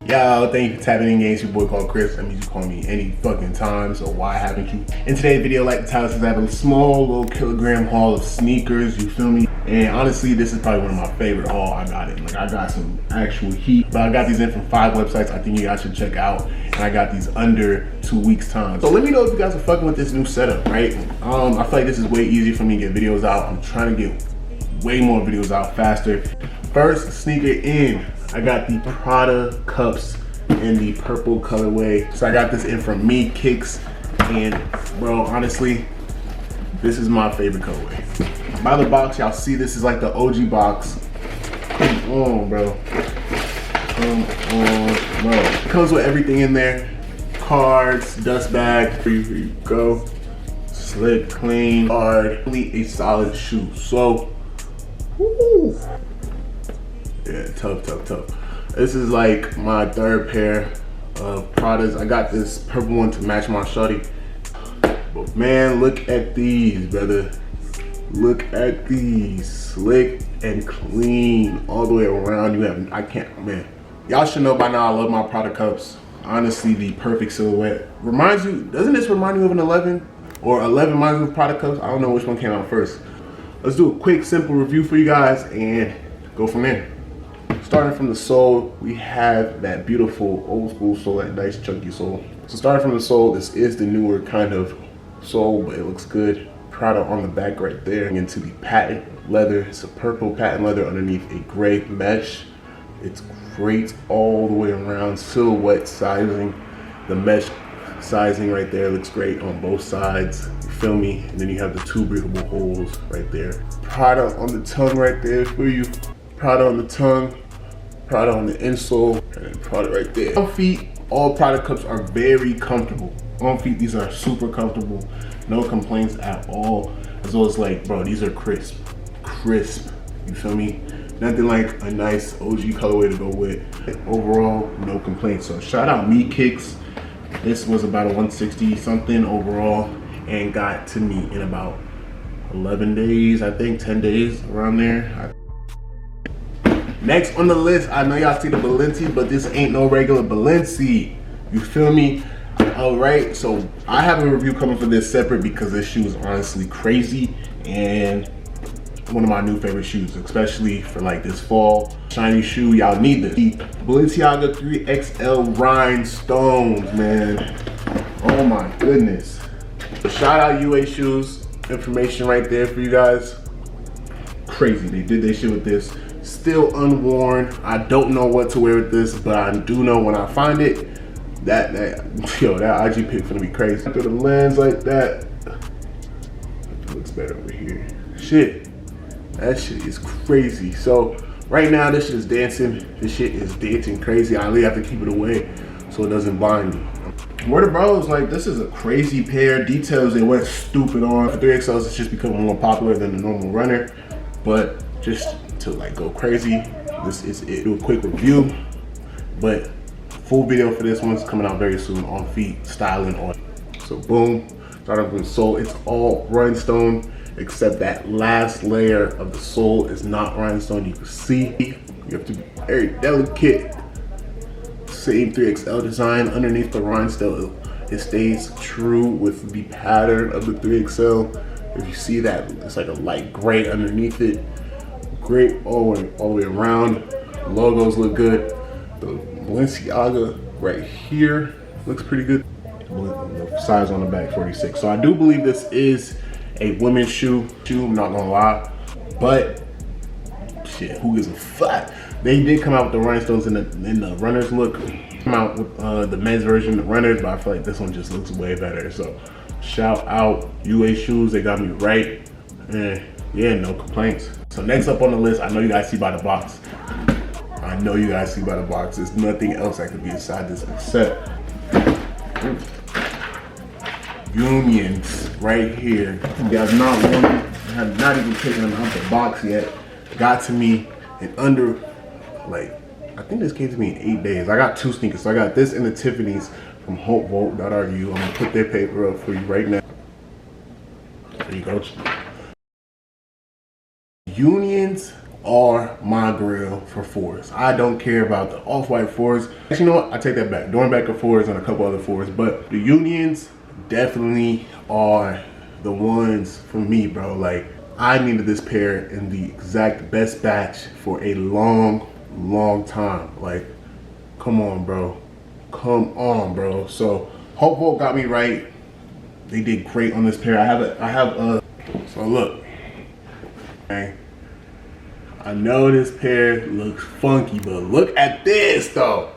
Yo, thank you for tapping in. It's your boy called Chris. That means you call me any fucking time, so why haven't you? In today's video, like the title says, I have a small little kilogram haul of sneakers, you feel me? And honestly, this is probably one of my favorite haul I got in. Like, I got some actual heat, but I got these in from 5 websites I think you guys should check out. And I got these under 2 weeks time. So let me know if you guys are fucking with this new setup, right? I feel like this is way easier for me to get videos out. I'm trying to get way more videos out faster. First sneaker in, I got the Prada cups in the purple colorway. So I got this in from Misc, and bro, honestly, this is my favorite colorway. By the box, y'all see this is like the OG box. Come on, bro. Come on, bro. It comes with everything in there. Cards, dust bag, here you go. Slick, clean, hard, really a solid shoe. So, woo. Yeah, tough. This is like my 3rd pair of Pradas. I got this purple one to match my shorty. But man, look at these, brother. Look at these. Slick and clean all the way around. Man. Y'all should know by now I love my Prada cups. Honestly, the perfect silhouette. Doesn't this remind you of an 11? Or 11 reminds me of Prada cups? I don't know which one came out first. Let's do a quick, simple review for you guys and go from there. Starting from the sole, we have that beautiful old school sole, that nice chunky sole. So starting from the sole, this is the newer kind of sole, but it looks good. Prada on the back right there. Into the patent leather. It's a purple patent leather underneath a gray mesh. It's great all the way around. Silhouette sizing. The mesh sizing right there looks great on both sides. You feel me? And then you have the 2 breathable holes right there. Prada on the tongue right there for you. Prada on the tongue. Prada on the insole, and then Prada right there. On feet, all Prada cups are very comfortable. On feet, these are super comfortable. No complaints at all. As well as like, bro, these are crisp. You feel me? Nothing like a nice OG colorway to go with. Overall, no complaints. So shout out Misc. This was about a 160 something overall and got to me in about 11 days, I think 10 days around there. Next on the list, I know y'all see the Balenci, but this ain't no regular Balenci. You feel me? Alright, so I have a review coming for this separate because this shoe is honestly crazy and one of my new favorite shoes, especially for like this fall. Shiny shoe, y'all need this. The Balenciaga 3XL rhinestones, man. Oh my goodness. So shout out UA Shoes. Information right there for you guys. Crazy, they did their shit with this. Still unworn. I don't know what to wear with this, but I do know when I find it, that IG pic gonna be crazy. Through the lens like that. It looks better over here. Shit, that shit is crazy. So right now, this shit is dancing. This shit is dancing crazy. I really have to keep it away so it doesn't blind me. Word of bros, like this is a crazy pair. Details they went stupid on. For 3XLs, it's just becoming more popular than the normal runner, but just to like go crazy, this is it. Do a quick review, but full video for this one's coming out very soon on feet, styling on. So boom, starting from the sole, it's all rhinestone except that last layer of the sole is not rhinestone. You can see you have to be very delicate. Same 3XL design underneath the rhinestone. It stays true with the pattern of the 3XL. If you see that, it's like a light gray underneath it. Great all the way around. The logos look good. The Balenciaga right here looks pretty good. The size on the back 46. So I do believe this is a women's shoe. I'm not gonna lie, but shit, who gives a fuck? They did come out with the rhinestones in the runners look. Come out with the men's version, the runners, but I feel like this one just looks way better. So shout out UA Shoes, they got me right. And yeah, no complaints. So next up on the list, I know you guys see by the box. There's nothing else that could be inside this except Unions right here. You guys not worn them. I have not even taken them out the box yet. Got to me in under, like, I think this came to me in 8 days. I got 2 sneakers. So I got this and the Tiffany's from HopeVolt.ru. I'm gonna put their paper up for you right now. There you go. Unions are my grill for fours. I don't care about the off-white fours. Actually, you know what? I take that back. Dornbecker fours and a couple other fours, but the Unions definitely are the ones for me, bro. Like, I needed this pair in the exact best batch for a long time. Like, come on, bro. Come on, bro. So Hope Volt got me right. They did great on this pair. So look, okay. I know this pair looks funky, but look at this though.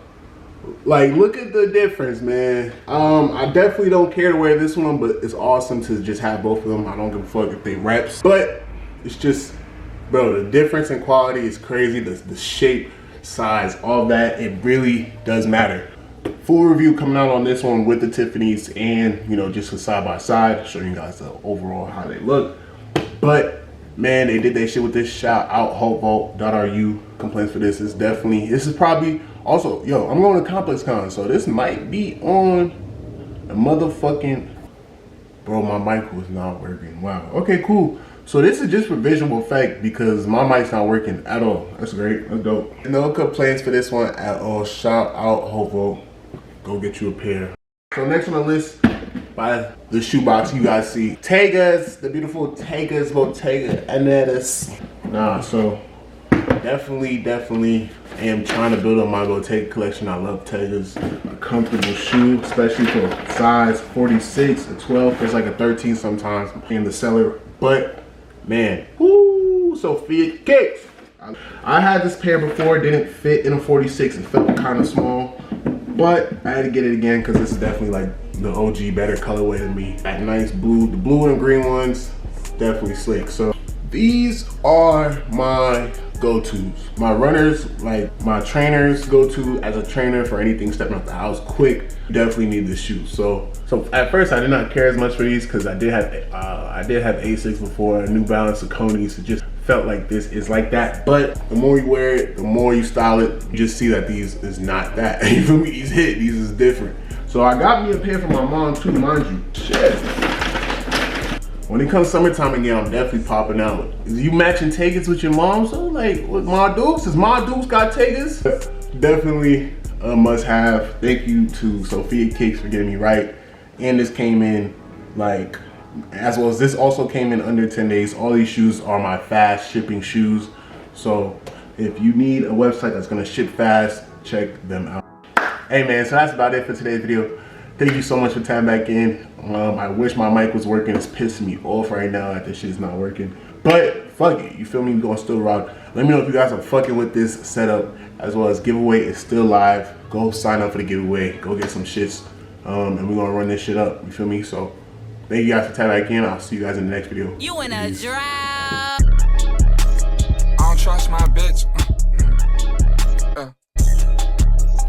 Like, look at the difference, man. I definitely don't care to wear this one, but it's awesome to just have both of them. I don't give a fuck if they reps, but it's just, bro, the difference in quality is crazy. The shape, size, all that, it really does matter. Full review coming out on this one with the Tiffany's and, you know, just a side by side, showing you guys the overall how they look. But man, they did their shit with this. Shout out hopevault.ru. Complaints for this is definitely, this is probably also, yo, I'm going to Complex Con, so this might be on a motherfucking, bro, my mic was not working. Wow. Okay, cool. So this is just for visual effect because my mic's not working at all. That's great. That's dope. No complaints for this one at all. Shout out Hope. Go get you a pair. So next on the list, by the shoebox, you guys see Tegas, the beautiful Tegas Bottega Anetas. So definitely am trying to build up my Bottega collection. I love Tegas. A comfortable shoe, especially for size 46, a 12, it's like a 13 sometimes in the seller. But man, woo, Sophia kicks. I had this pair before, it didn't fit in a 46, it felt kind of small, but I had to get it again because this is definitely like the OG better colorway than me. That nice blue, the blue and green ones, definitely slick. So these are my go-tos. My runners, like my trainers go-to as a trainer for anything stepping out the house quick. Definitely need this shoe. So at first I did not care as much for these because I did have Asics before, New Balance, Sauconys. It just felt like this is like that. But the more you wear it, the more you style it, you just see that these is not that. You feel me? These is different. So I got me a pair for my mom too, mind you. Shit. When it comes summertime again, I'm definitely popping out. Is you matching Tegas with your mom? So like, with Ma Dukes? Is Ma Dukes got Tegas? Definitely a must have. Thank you to Sophia Cakes for getting me right. And this came in like, as well as this also came in under 10 days. All these shoes are my fast shipping shoes. So if you need a website that's gonna ship fast, check them out. Hey man, so that's about it for today's video. Thank you so much for tapping back in. I wish my mic was working. It's pissing me off right now that this shit's not working. But fuck it, you feel me? We're gonna still rock. Let me know if you guys are fucking with this setup, as well as giveaway is still live. Go sign up for the giveaway. Go get some shits, and we're gonna run this shit up. You feel me? So thank you guys for tapping back in. I'll see you guys in the next video. You in a drought. I don't trust my bitch.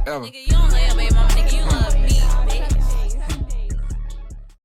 Nigga, you don't lay up, baby mama.